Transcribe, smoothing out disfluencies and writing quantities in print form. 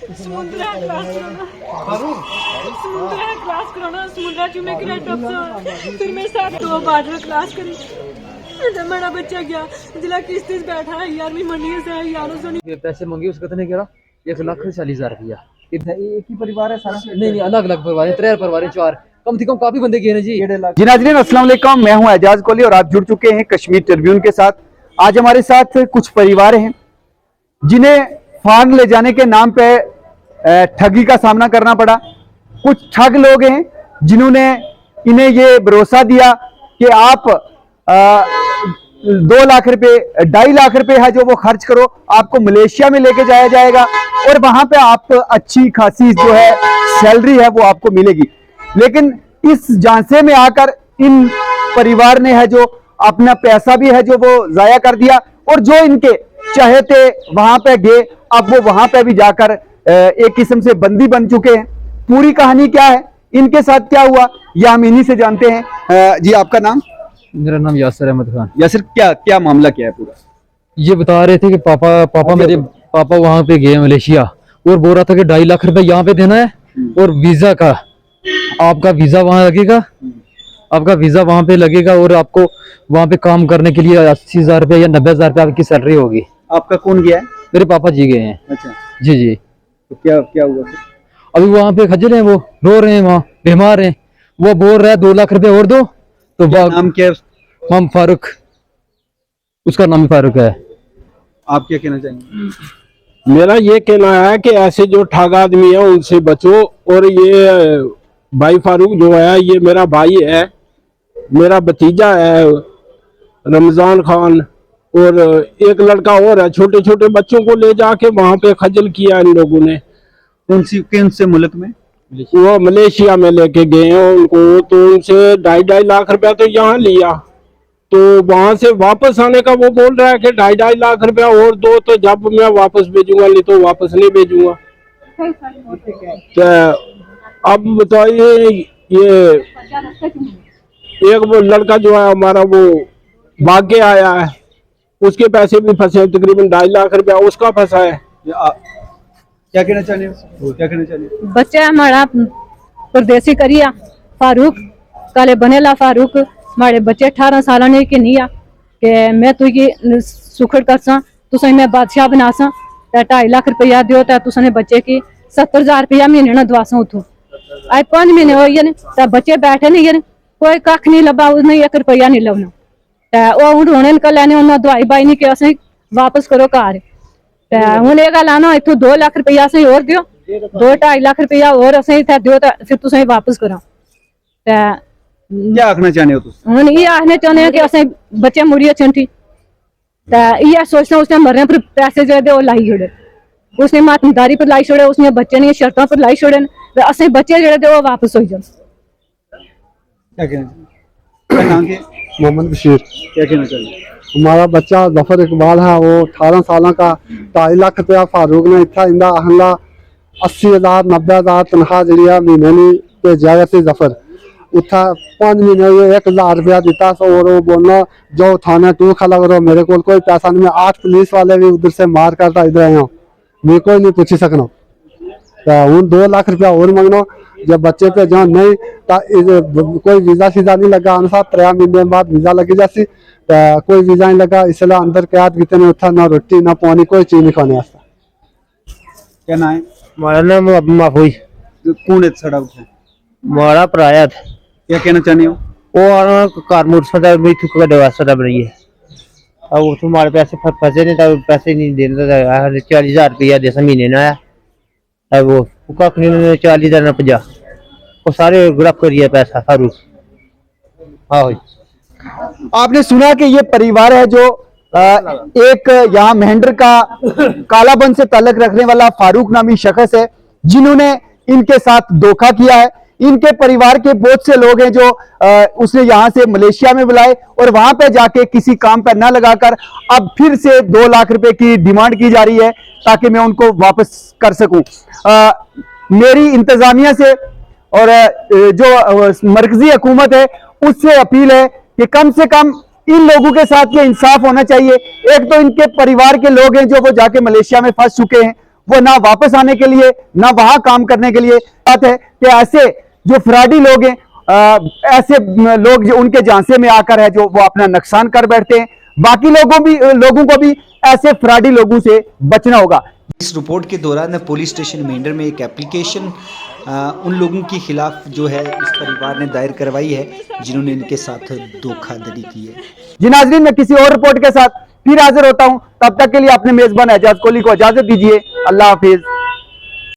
समुद्र क्लास कराना समुद्र च मैं क्रिकेट फिर मैं सारे दो बार्डर क्लास करी मेरा बच्चा गया जिला किस्त बैठा है यार मनी से यार पैसे मांगे उसका कितने कह 1,40,000 रुपया। एक ही परिवार है सारा? नहीं अलग अलग परिवार है, 3 परिवार है, 4 कम से कम काफी बंदे गए हैं जी। जी नाज़रीन अस्सलाम वालेकुम, मैं हूं एजाज कोहली और आप जुड़ चुके हैं कश्मीर ट्रिब्यून के साथ। आज हमारे साथ कुछ परिवार हैं जिन्हें फार्म ले जाने के नाम पे ठगी का सामना करना पड़ा। कुछ ठग लोग हैं जिन्होंने इन्हें ये भरोसा दिया कि आप 2 लाख रुपए 2.5 लाख रुपए है जो वो खर्च करो, आपको मलेशिया में लेके जाया जाएगा और वहां पे आप अच्छी खासी जो है सैलरी है वो आपको मिलेगी। लेकिन इस झांसे में आकर इन परिवार ने है जो अपना पैसा भी है जो वो जाया कर दिया और जो इनके चाहे थे वहां पे गए, अब वो वहां पे भी जाकर एक किस्म से बंदी बन चुके हैं। पूरी कहानी क्या है, इनके साथ क्या हुआ, यह हम इन्हीं से जानते हैं। जी आपका नाम? मेरा नाम यासिर अहमद खान। यासिर, क्या मामला क्या है पूरा? ये बता रहे थे कि पापा मेरे पापा वहां पे गए मलेशिया और बोल रहा था कि 2.5 लाख रुपए यहाँ पे देना है और वीजा का आपका वीजा वहां लगेगा, आपका वीजा वहां पे लगेगा और आपको वहां पे काम करने के लिए 80,000 रुपया या 90,000 रुपया आपकी सैलरी होगी। आपका कौन गया है? मेरे पापा जी गए हैं। अच्छा जी। तो क्या हुआ फिर? अभी वहां पे खजल हैं, वो रो रहे हैं, वहाँ बीमार हैं। वो बोल रहा है 2 लाख रुपए और दो तो नाम क्या? हम फारूक, उसका नाम फारूक है। आप क्या कहना चाहेंगे? मेरा ये कहना है कि ऐसे जो ठग आदमी है उनसे बचो। और ये भाई फारूक जो है ये मेरा भाई है, मेरा भतीजा है रमजान खान, और एक लड़का और है। छोटे छोटे बच्चों को ले जाके वहां पे खजल किया इन लोगों ने। कौन से मुल्क में? वो मलेशिया में लेके गए हैं उनको, तो उनसे 2.5 लाख रुपया तो यहाँ लिया, तो वहां से वापस आने का वो बोल रहा है कि 2.5 लाख रुपया और दो तो जब मैं वापस भेजूंगा, नहीं तो वापस नहीं भेजूंगा। तो अब बताइए, ये एक वो लड़का जो है हमारा वो भाग के आया है, उसके पैसे भी फंसे, तकरीबन 2.5 लाख रुपया उसका फंसा है। क्या कहना चाह रहे हो? क्या कहना चाह रहे हो? बच्चा हमारा परदेसी करिया फारूक काले बनेला फारूक, हमारे बच्चे 18 साल ने कि नहीं आ कि मैं तुझी सुखड़ करसा तुसें मैं बादशाह बनासा 2.5 लाख रुपया दियो तो तुसने बच्चे की 70,000 रुपया महीने ना दवासा उठो। आज 5 महीने हो गए तो बच्चे बैठे नहीं गए, कोई कख नहीं लभा, उसने 1 रुपया नहीं लभना। तो हूँ रोने निकल लैने उन्होंने दवाई बाई नहीं कि असें वापस करो घर। हूँ ये गल आना इतों 2 लाख रुपया असें और दियो, 2-2.5 लाख रुपया और असें इत्थे दियो तो फिर तुसें वापस करा। क्या आखना चाहते हो तुम? हूँ ये आखना चाहते हैं कि असें बच्चे मुड़िए छंटी ये सोचना उसने मरने पर पैसे जो वो लाई छोड़े, उसने मातमदारी पर लाई छोड़े, उसने बच्चे ने शर्तों पर लाई छोड़े, असें बच्चे जो वो वापस हो जाए। क्या कहना? मोहम्मद बशीर। क्या कहना चाहिए? हमारा बच्चा जफर इकबाल है, वो 18 साल का। 2.5 लाख रुपया फारूक ने इतना इंदा अहला 80,000 90,000 तनख्वाह जी महीने की भेजा से जफर उठा 5 महीने 1,000 रुपया दिता। और वो बोलना जो थाना तू खला करो, मेरे को कोई पैसा नहीं। मैं 8 पुलिस वाले भी उधर से मार करता इधर आया, मैं कोई नहीं पूछी सकना। तो हूँ 2 लाख रुपया और मंगना, जब बच्चे पे जहाँ नहीं तो कोई वीजा शीजा नहीं लगा, अनुसार 3 महीने बाद वीजा लगी जासी, कोई वीजा नहीं लगा, इसलिए अंदर कैद कितने उठा, ना रोटी ना पानी, कोई चीज नहीं खाने वास्ता। क्या नाम है? हमारा नाम अबू माफूज। कौन है सड़ा उठा? हमारा पराया था। क्या कहना चाहते हो? वो कार मोटरसाइकिल में थुक का वास्ता डब रही है। अब उस हमारे पैसे फंसे नहीं, तो पैसे नहीं देता। 40,000 रुपया दे महीने ना आया, अब वो कख नहीं 40,000 ना 50, वो सारे ग्रफ करिए पैसा फारूक। हाँ आपने सुना कि ये परिवार है जो एक यहाँ महेंद्र का कालाबन से ताल्लुक रखने वाला फारूक नामी शख्स है जिन्होंने इनके साथ धोखा किया है। इनके परिवार के बहुत से लोग हैं जो उसने यहाँ से मलेशिया में बुलाए और वहां पे जाके किसी काम पर ना लगाकर अब फिर से 2 लाख रुपए की डिमांड की जा रही है ताकि मैं उनको वापस कर सकूं। मेरी इंतजामिया से और जो मरकजी हुकूमत है उससे अपील है कि कम से कम इन लोगों के साथ ये इंसाफ होना चाहिए। एक तो इनके परिवार के लोग हैं जो वो जाके मलेशिया में फंस चुके हैं, वो ना वापस आने के लिए ना वहां काम करने के लिए। बात है कि ऐसे जो फ्रॉडी लोग हैं, ऐसे लोग जो उनके झांसे में आकर है जो वो अपना नुकसान कर बैठते हैं। बाकी लोगों को भी ऐसे फ्रॉडी लोगों से बचना होगा। इस रिपोर्ट के दौरान पुलिस स्टेशन मेंढर में एक एप्लीकेशन उन लोगों के खिलाफ जो है इस परिवार ने दायर करवाई है जिन्होंने इनके साथ धोखाधड़ी की है। जी नाजरीन, मैं किसी और रिपोर्ट के साथ फिर हाजिर होता हूं। तब तक के लिए अपने मेजबान एजाज कोहली को इजाजत दीजिए। अल्लाह हाफिज।